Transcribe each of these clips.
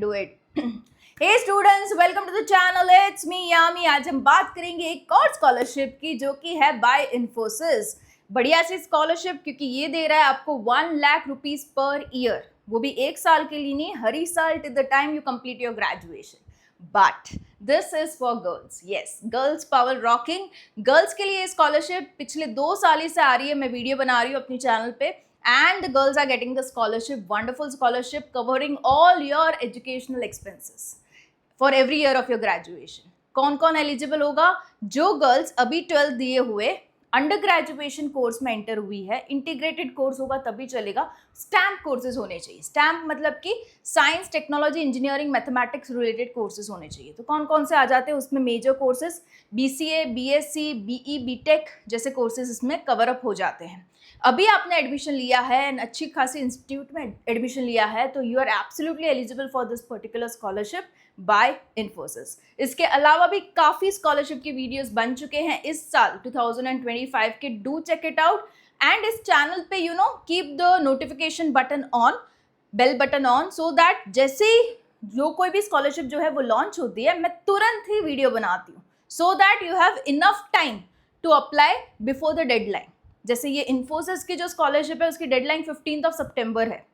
Do it. Hey students, welcome to the channel. It's me Yami. आज हम बात करेंगे एक और स्कॉलरशिप की जो कि है बाय इन्फोसिस. बढ़िया सी स्कॉलरशिप क्योंकि ये दे रहा है आपको 1 लाख रुपीज पर ईयर, वो भी एक साल के लिए नहीं, हर साल till the time you complete your graduation. But this is for girls. Yes, girls power rocking. Girls के लिए स्कॉलरशिप पिछले 2 साल से आ रही है. मैं वीडियो बना रही हूँ अपनी चैनल पे. And the girls are getting the scholarship, wonderful scholarship covering all your educational expenses for every year of your graduation. कौन कौन एलिजिबल होगा? जो गर्ल्स अभी 12th दिए हुए अंडर ग्रेजुएशन कोर्स में एंटर हुई है. इंटीग्रेटेड कोर्स होगा तभी चलेगा. स्टैम्प कोर्सेज होने चाहिए. स्टैम्प मतलब कि science, technology, engineering, mathematics related courses होने चाहिए. तो कौन कौन से आ जाते हैं उसमें? Major courses BCA, BSc, BE, BTech जैसे कोर्सेज इसमें कवर अप हो जाते हैं. अभी आपने एडमिशन लिया है एंड अच्छी खासी इंस्टीट्यूट में एडमिशन लिया है तो you are absolutely eligible for this particular scholarship by Infosys. इसके अलावा भी काफ़ी स्कॉलरशिप की वीडियोस बन चुके हैं इस साल 2025 के. Do check it out and इस चैनल पे keep the notification button on, bell button on, so that जैसे ही जो कोई भी स्कॉलरशिप जो है वो लॉन्च होती है मैं तुरंत ही वीडियो बनाती हूँ, so that you have enough time to apply before the deadline. जैसे ये इन्फोसिस की जो स्कॉलरशिप है उसकी डेडलाइन 15 सितंबर है.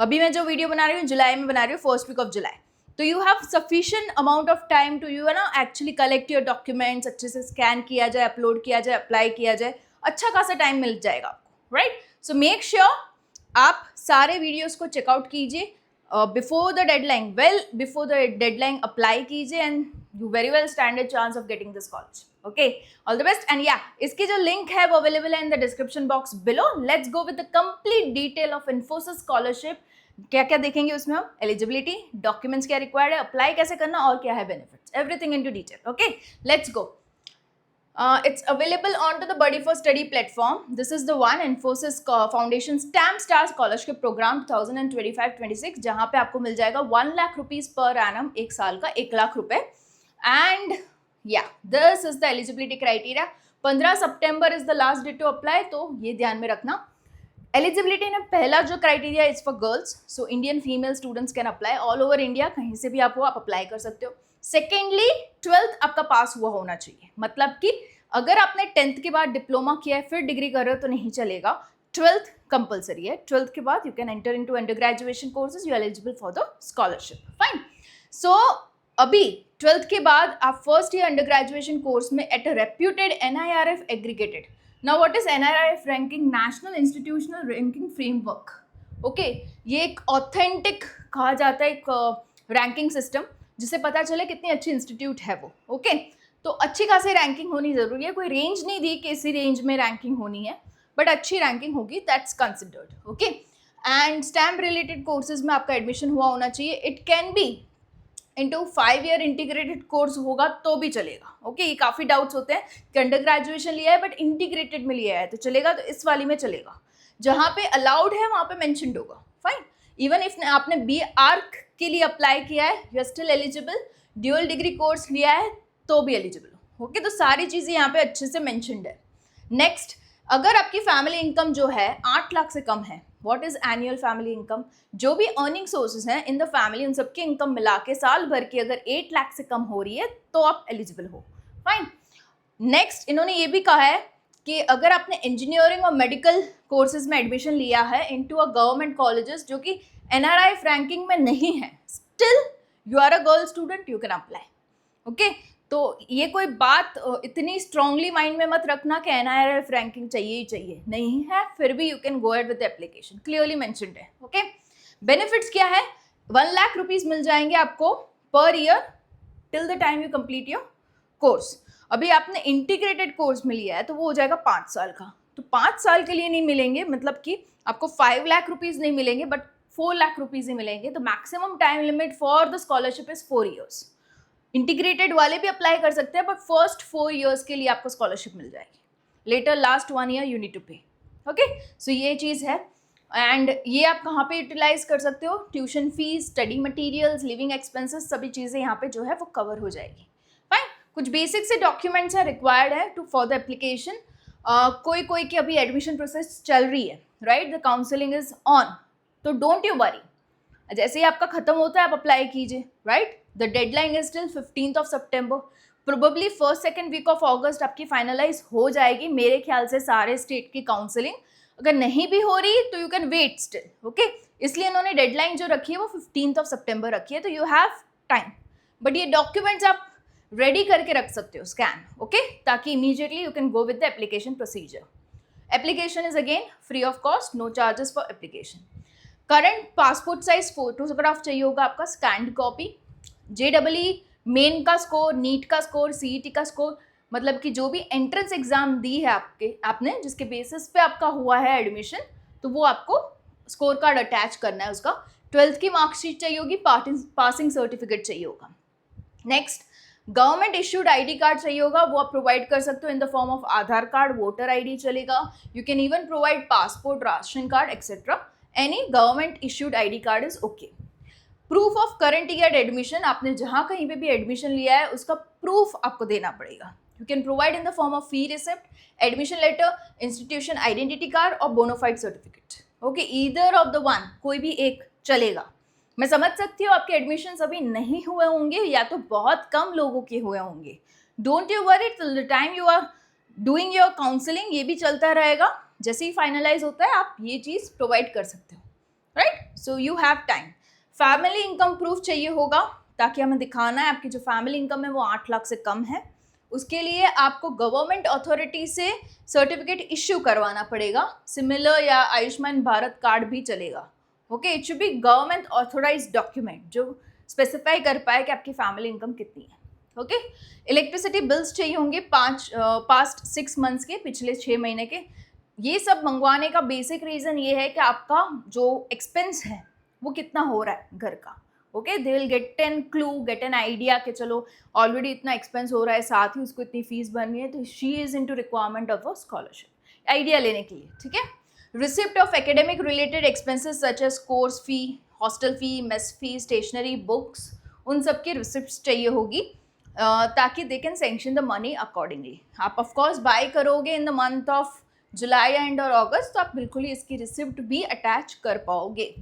अभी मैं जो वीडियो बना रही हूँ जुलाई में बना रही हूँ, first week of July. So you have sufficient amount of time to actually collect your documents, अच्छे से स्कैन किया जाए, अपलोड किया जाए, अप्लाई किया जाए. अच्छा खासा टाइम मिल जाएगा आपको, राइट? सो मेक श्योर आप सारे वीडियोज़ को चेकआउट कीजिए before the deadline. Well before the deadline apply कीजिए and you very well stand a chance of getting this college. Okay, all the best. And yeah, इसकी जो link है वो available है in the description box below. Let's go with the complete detail of Infosys scholarship. क्या क्या देखेंगे उसमें हम? एलिजिबिलिटी, डॉक्यूमेंट्स क्या रिक्वायर्ड है, अप्लाई कैसे करना और क्या है benefits, everything in to detail. Okay, let's go. It's available onto the Buddy for Study platform. This is the one, Infosys Foundation Stamp Star Scholarship Program 2025-26, जहाँ पे आपको मिल जाएगा 1 लाख रुपीज पर एनम, एक साल का 1 लाख रुपए. And yeah, this is the eligibility criteria. 15 September is the last date to apply, तो ये ध्यान में रखना. एलिजिबिलिटी में पहला जो criteria is for girls, so Indian female students can apply all over India, कहीं से भी आप अप्लाई कर सकते हो. सेकेंडली, 12th आपका पास हुआ होना चाहिए. मतलब कि अगर आपने 10th के बाद डिप्लोमा किया है फिर डिग्री कर रहे हो तो नहीं चलेगा. 12th कंपलसरी है. 12th के बाद you can enter into under graduation courses, you are eligible for the scholarship. Fine. So अभी 12th के बाद आप first year under graduation course में at a reputed NIRF aggregated. Now what is NIRF ranking? National institutional ranking framework. Okay, ये एक authentic कहा जाता है एक रैंकिंग सिस्टम जिससे पता चले कितनी अच्छी इंस्टीट्यूट है वो. ओके, तो अच्छी खासी रैंकिंग होनी ज़रूरी है. कोई रेंज नहीं दी कि इसी रेंज में रैंकिंग होनी है, बट अच्छी रैंकिंग होगी, that's considered. Okay, and stamp related courses में आपका एडमिशन हुआ होना चाहिए. It can be into 5 year integrated course होगा तो भी चलेगा. ओके, ये काफ़ी डाउट्स होते हैं कि अंडर ग्रेजुएशन लिया है बट इंटीग्रेटेड में लिया है तो चलेगा, तो इस वाली में चलेगा. जहाँ पे अलाउड है वहाँ पे मेंशन्ड होगा. फाइन. इवन इफ आपने BArch के लिए अप्लाई किया है, you are still eligible. Dual degree course लिया है तो भी एलिजिबल हो. ओके, तो सारी चीज़ें यहाँ पे अच्छे से मेंशन्ड है. नेक्स्ट, अगर आपकी फैमिली इनकम जो है 8 लाख से कम है, what is annual family income? जो भी अर्निंग सोर्सेज हैं इन द फैमिली, उन सबकी इनकम मिला के साल भर की अगर 8 लाख से कम हो रही है तो आप एलिजिबल हो. फाइन. नेक्स्ट, इन्होंने ये भी कहा है कि अगर आपने इंजीनियरिंग और मेडिकल कोर्सेज में एडमिशन लिया है इनटू अ गवर्नमेंट कॉलेजेस जो कि NRF रैंकिंग में नहीं है, still you are a girl student, you can apply. Okay, तो ये कोई बात इतनी स्ट्रांगली माइंड में मत रखना कि NRF रैंकिंग चाहिए ही चाहिए, नहीं है, फिर भी you can go ahead with the application, clearly mentioned है. ओके, बेनिफिट्स क्या है? 1 लाख रुपीज मिल जाएंगे आपको per year till the time you complete your course. अभी आपने इंटीग्रेटेड कोर्स में लिया है तो वो हो जाएगा 5 साल का, तो 5 साल के लिए नहीं मिलेंगे, मतलब कि आपको 5 लाख रुपीज नहीं मिलेंगे बट 4 लाख रुपीज ही मिलेंगे. तो maximum time limit for the scholarship is 4 years. Integrated वाले भी अप्लाई कर सकते हैं बट फर्स्ट 4 ईयर्स के लिए आपको स्कॉलरशिप मिल जाएगी. Later last 1 year you need to pay. Okay, so ये चीज़ है. एंड ये आप कहाँ पे यूटिलाइज कर सकते हो? Tuition fees, study materials, living expenses, सभी चीज़ें यहाँ पे जो है वो कवर हो जाएगी. फाइन. कुछ बेसिक से डॉक्यूमेंट्स है रिक्वायर्ड है टू फॉर द एप्लीकेशन. कोई की अभी एडमिशन प्रोसेस चल रही है, right? The counselling is on, तो डोंट यू वरी. जैसे ही आपका खत्म होता है आप अप्लाई कीजिए, right. The deadline is till 15th September। Probably first second week of August आपकी फाइनलाइज हो जाएगी मेरे ख्याल से सारे स्टेट की काउंसलिंग। अगर नहीं भी हो रही तो you can wait still, okay. इसलिए इन्होंने डेडलाइन जो रखी है वो 15th September रखी है, तो यू हैव टाइम। बट ये डॉक्यूमेंट्स आप रेडी करके रख सकते हो स्कैन, ओके, ताकि immediately you can go with the application procedure. Application is again free of cost, no charges for application. Current passport size photograph चाहिए होगा आपका, स्कैंड कॉपी। JEE मेन का स्कोर, नीट का स्कोर, CET का स्कोर, मतलब कि जो भी एंट्रेंस एग्जाम दी है आपने जिसके बेसिस पे आपका हुआ है एडमिशन, तो वो आपको स्कोर कार्ड अटैच करना है उसका। 12th की मार्कशीट चाहिए होगी, पासिंग सर्टिफिकेट चाहिए होगा। Next, government issued ID card चाहिए होगा, वो आप प्रोवाइड कर सकते हो इन the form of Aadhaar card, voter ID चलेगा। You can even provide passport, ration card etcetera. Any government issued ID card is okay. Proof of current year admission, आपने जहाँ कहीं पे भी एडमिशन लिया है उसका प्रूफ आपको देना पड़ेगा। You can provide in the form of fee receipt, admission letter, institution identity card और bonafide certificate, okay. Either of the one, कोई भी एक चलेगा। मैं समझ सकती हूँ आपके एडमिशन अभी नहीं हुए होंगे या तो बहुत कम लोगों के हुए होंगे। Don't you worry, till the time you are doing your counselling ये भी चलता रहेगा। जैसे ही फाइनलाइज होता है आप ये चीज़ प्रोवाइड कर सकते हो, right. So you have time. Family income proof चाहिए होगा, ताकि हमें दिखाना है आपकी जो फैमिली इनकम है वो 8 लाख से कम है। उसके लिए आपको गवर्नमेंट अथॉरिटी से सर्टिफिकेट इश्यू करवाना पड़ेगा। सिमिलर या आयुष्मान भारत कार्ड भी चलेगा, okay. It should be government authorised document जो स्पेसिफाई कर पाए कि आपकी फैमिली इनकम कितनी है, ओके। इलेक्ट्रिसिटी बिल्स चाहिए होंगे पास्ट 6 मंथ्स के, पिछले 6 महीने के। ये सब मंगवाने का बेसिक रीज़न ये है कि आपका जो एक्सपेंस है वो कितना हो रहा है घर का, okay. They will get an clue, get an idea कि चलो ऑलरेडी इतना एक्सपेंस हो रहा है, साथ ही उसको इतनी फीस भरनी है, तो she is into requirement of a scholarship, idea लेने के लिए, ठीक है। Receipt of academic related expenses such as course fee, hostel fee, mess fee, stationery, books, उन सब की रिसिप्ट चाहिए होगी, ताकि they can sanction the money accordingly. आप ऑफकोर्स बाय करोगे in the month of July and और अगस्त, तो आप बिल्कुल ही इसकी रिसिप्ट भी अटैच कर पाओगे।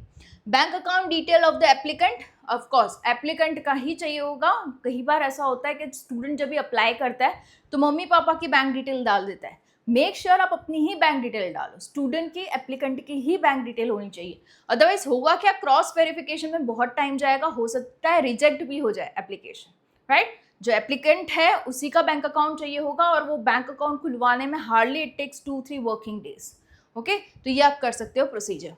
Bank account detail of the applicant, of course applicant का ही चाहिए होगा। कई बार ऐसा होता है कि स्टूडेंट जब भी अप्लाई करता है तो मम्मी पापा की बैंक डिटेल डाल देता है। मेक श्योर आप अपनी ही बैंक डिटेल डालो, स्टूडेंट की, एप्लीकेंट की ही बैंक डिटेल होनी चाहिए। अदरवाइज होगा क्या, क्रॉस वेरिफिकेशन में बहुत टाइम जाएगा, हो सकता है रिजेक्ट भी हो जाए एप्लीकेशन, राइट। जो एप्लीकेंट है उसी का बैंक अकाउंट चाहिए होगा, और वो बैंक अकाउंट खुलवाने में hardly it takes 2-3 working days, okay. तो ये आप कर सकते हो प्रोसीजर।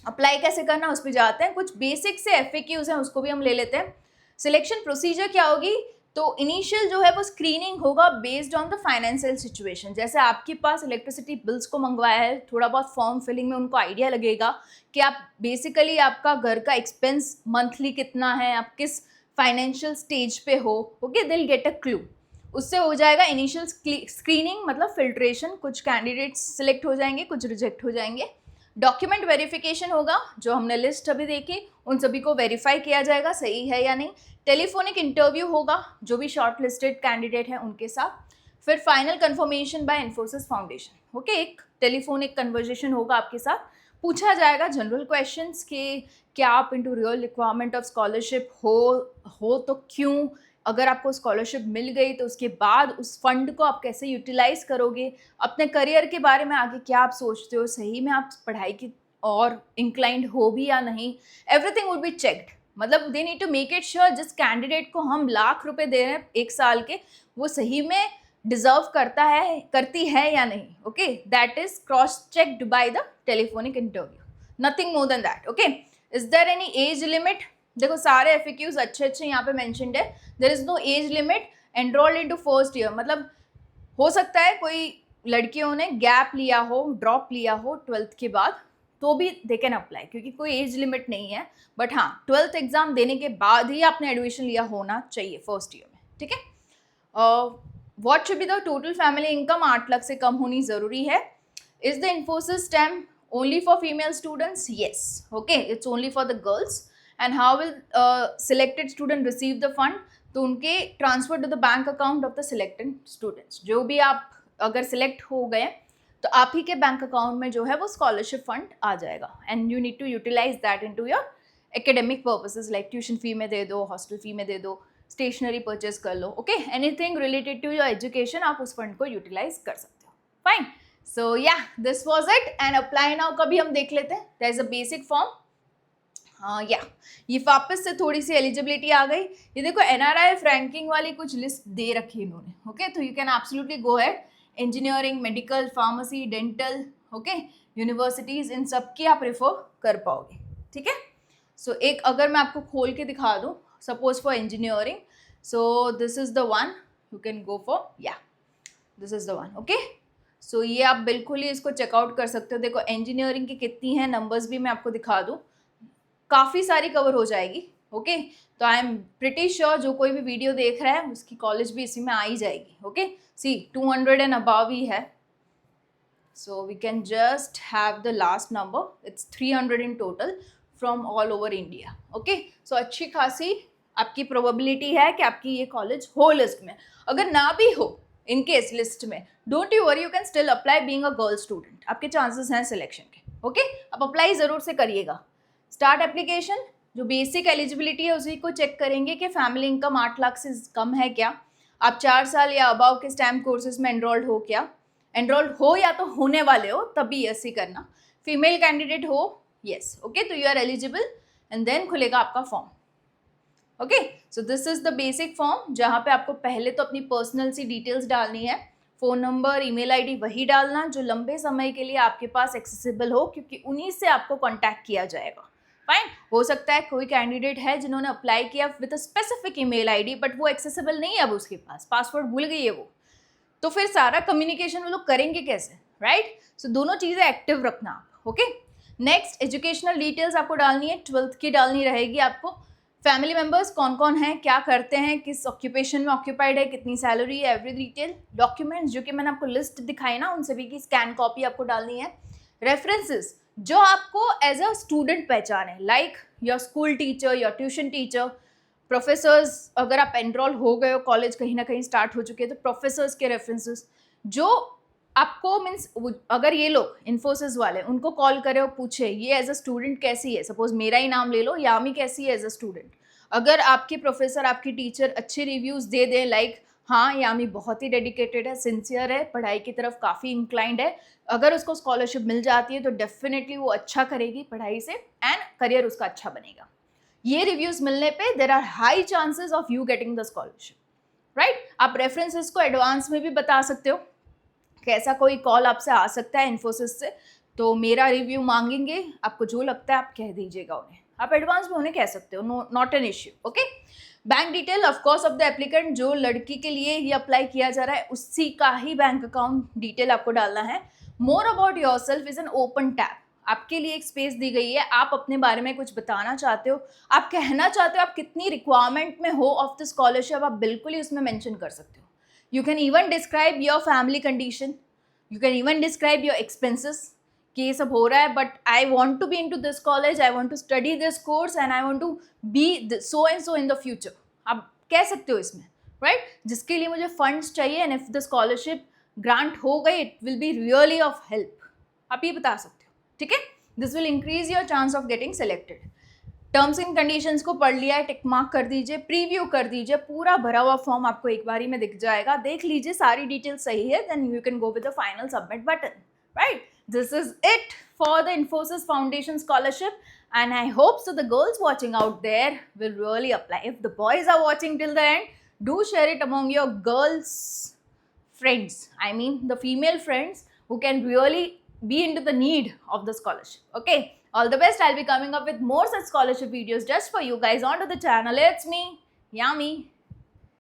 अप्लाई कैसे करना उस पर जाते हैं। कुछ बेसिक से FAQs हैं उसको भी हम ले लेते हैं। सिलेक्शन प्रोसीजर क्या होगी, तो इनिशियल जो है वो स्क्रीनिंग होगा based on the financial situation. जैसे आपके पास इलेक्ट्रिसिटी बिल्स को मंगवाया है, थोड़ा बहुत फॉर्म फिलिंग में उनको आइडिया लगेगा कि आप बेसिकली आपका घर का एक्सपेंस मंथली कितना है, आप किस फाइनेंशियल स्टेज पे हो, okay. They will get a clue, उससे हो जाएगा इनिशियल स्क्रीनिंग, मतलब फिल्ट्रेशन। कुछ कैंडिडेट्स सिलेक्ट हो जाएंगे, कुछ रिजेक्ट हो जाएंगे। डॉक्यूमेंट वेरिफिकेशन होगा, जो हमने लिस्ट अभी देखी उन सभी को वेरीफाई किया जाएगा सही है या नहीं। टेलीफोनिक इंटरव्यू होगा जो भी शॉर्ट लिस्टेड कैंडिडेट हैं उनके साथ। फिर final confirmation bye Infosys foundation, okay. एक टेलीफोनिक कन्वर्जेशन होगा आपके साथ, पूछा जाएगा जनरल क्वेश्चंस के क्या आप into real requirement of scholarship हो तो क्यों, अगर आपको स्कॉलरशिप मिल गई तो उसके बाद उस फंड को आप कैसे यूटिलाइज करोगे, अपने करियर के बारे में आगे क्या आप सोचते हो, सही में आप पढ़ाई की और इंक्लाइंड हो भी या नहीं, एवरीथिंग वुड बी चेक्ड। मतलब they need to make it sure जिस कैंडिडेट को हम लाख रुपए दे रहे हैं 1 साल के, वो सही में डिजर्व करती है या नहीं, okay. That is cross checked by the telephonic interview, nothing more than that, okay. Is there any age limit, देखो सारे FAQs अच्छे यहाँ पे मेंशन्ड है। There is no age limit, enrolled into first year, मतलब हो सकता है कोई लड़कियों ने गैप लिया हो, ड्रॉप लिया हो 12th के बाद, तो भी दे कैन अप्लाई, क्योंकि कोई एज लिमिट नहीं है। बट हाँ, 12th एग्जाम देने के बाद ही आपने एडमिशन लिया होना चाहिए फर्स्ट ईयर में, ठीक है। What should be the total family income, 8 lakh से कम होनी ज़रूरी है। Is the Infosys STEM only for female students, yes, okay, it's only for the girls. And how will selected student receive the fund, तो उनके transfer to the bank account of the selected students. जो भी आप अगर select हो गए तो आप ही के बैंक अकाउंट में जो है वो स्कॉलरशिप फंड आ जाएगा, and you need to utilise that into your academic purposes like tuition fee में दे दो, हॉस्टल फी में दे दो, स्टेशनरी परचेज कर लो, okay, anything related to your education आप उस फंड को यूटिलाइज कर सकते हो. Fine. So yeah this was it and apply now का भी हम देख लेते हैं. There is a basic form. Yeah ये वापस से थोड़ी सी एलिजिबिलिटी आ गई. ये देखो NRIF रैंकिंग वाली कुछ लिस्ट दे रखी है इन्होंने. ओके, तो you can absolutely go ahead. Engineering, medical, pharmacy, dental, okay, universities, इन सब की आप रेफर कर पाओगे. ठीक है. सो एक अगर मैं आपको खोल के दिखा दूँ, suppose for engineering, so this is the one you can go for. या this is the one. Okay, so ये आप बिल्कुल ही इसको चेकआउट कर सकते हो. देखो इंजीनियरिंग की कितनी है, नंबर्स भी मैं आपको दिखा दूँ, काफ़ी सारी कवर हो जाएगी. ओके, तो आई एम प्रिटी श्योर जो कोई भी वीडियो देख रहा है उसकी कॉलेज भी इसी में आ ही जाएगी. ओके, सी 200 एंड अबव ही है. So we can just have the last number. It's 300 in total from all over India. Okay, so अच्छी खासी आपकी प्रोबेबिलिटी है कि आपकी ये कॉलेज हो लिस्ट में. अगर ना भी हो इन केस लिस्ट में, don't you worry, you can still apply being a girl student. आपके चांसेस हैं सिलेक्शन के. ओके, आप अप्लाई ज़रूर से करिएगा. स्टार्ट एप्लीकेशन, जो बेसिक एलिजिबिलिटी है उसी को चेक करेंगे कि फैमिली इनकम 8 लाख से कम है क्या, आप 4 साल या अबाव के स्टैम्प कोर्सेज में एनरोल्ड हो क्या, एनरोल्ड हो या तो होने वाले हो तभी यस ही करना, फीमेल कैंडिडेट हो यस. ओके, तो you are eligible and then खुलेगा आपका form. Okay, so this is the basic form जहाँ पे आपको पहले तो अपनी पर्सनल सी डिटेल्स डालनी है. फ़ोन नंबर, ईमेल आईडी वही डालना जो लंबे समय के लिए आपके पास एक्सेसिबल हो, क्योंकि उन्हीं से आपको कांटेक्ट किया जाएगा. फाइन. हो सकता है कोई कैंडिडेट है जिन्होंने अप्लाई किया with a specific email ID but वो एक्सेसिबल नहीं है अब उसके पास, पासवर्ड भूल गई है वो, तो फिर सारा कम्युनिकेशन वो लोग करेंगे कैसे, राइट. सो दोनों चीज़ें एक्टिव रखना आप. ओके, नेक्स्ट एजुकेशनल डिटेल्स आपको डालनी है. 12th की डालनी रहेगी आपको. फैमिली मेम्बर्स कौन कौन हैं, क्या करते हैं, किस ऑक्यूपेशन में ऑक्यूपाइड है, कितनी सैलरी है, एवरी डिटेल. डॉक्यूमेंट्स जो कि मैंने आपको लिस्ट दिखाई ना, उन सभी की स्कैन कॉपी आपको डालनी है. रेफरेंसेस जो आपको एज अ स्टूडेंट पहचाने, like your school teacher, your tuition teacher, professors. अगर आप एनरोल हो गए हो, कॉलेज कहीं ना कहीं स्टार्ट हो चुके हैं, तो प्रोफेसर्स के रेफरेंसेस जो आपको मीन्स, अगर ये लोग इन्फोसिस वाले उनको कॉल करे और पूछे ये एज अ स्टूडेंट कैसी है, सपोज मेरा ही नाम ले लो, यामी कैसी है एज अ स्टूडेंट, अगर आपकी प्रोफेसर, आपकी टीचर अच्छे रिव्यूज़ दे दें, लाइक हाँ यामी बहुत ही डेडिकेटेड है, सिंसियर है, पढ़ाई की तरफ काफ़ी इंक्लाइंड है, अगर उसको स्कॉलरशिप मिल जाती है तो डेफिनेटली वो अच्छा करेगी पढ़ाई से एंड करियर उसका अच्छा बनेगा. ये रिव्यूज़ मिलने पे there are high chances of you getting the scholarship, right. आप रेफरेंसेस को एडवांस में भी बता सकते हो. कैसा कोई कॉल आपसे आ सकता है इन्फोसिस से, तो मेरा रिव्यू मांगेंगे, आपको जो लगता है आप कह दीजिएगा उन्हें, आप एडवांस में उन्हें कह सकते हो, not an issue. Okay, bank detail of course of the applicant, जो लड़की के लिए ये अप्लाई किया जा रहा है उसी का ही बैंक अकाउंट डिटेल आपको डालना है. More about yourself is an open tab. आपके लिए एक स्पेस दी गई है, आप अपने बारे में कुछ बताना चाहते हो, आप कहना चाहते हो, आप कितनी रिक्वायरमेंट में हो ऑफ द स्कॉलरशिप, आप बिल्कुल ही उसमें मेंशन कर सकते हो. You can even describe your family condition. You can even describe your expenses. कि ये सब हो रहा है but I want to be into this college, I want to study this course and I want to be so and so in the future. आप कह सकते हो इसमें, right? जिसके लिए मुझे funds चाहिए and if the scholarship grant हो गई it will be really of help. आप ये बता सकते हो, ठीक है? This will increase your chance of getting selected. Terms and conditions को पढ़ लिया है, टिक मार्क कर दीजिए, प्रीव्यू कर दीजिए, पूरा भरा हुआ फॉर्म आपको एक बारी में दिख जाएगा, देख लीजिए सारी डिटेल सही है, then you can go with the final submit button, right. This is it for the Infosys foundation scholarship and I hope so the girls watching out there will really apply. If the boys are watching till the end, do share it among your girls friends, I mean the female friends who can really be into the need of the scholarship. Okay, all the best. I'll be coming up with more such scholarship videos just for you guys onto the channel. It's me, Yami.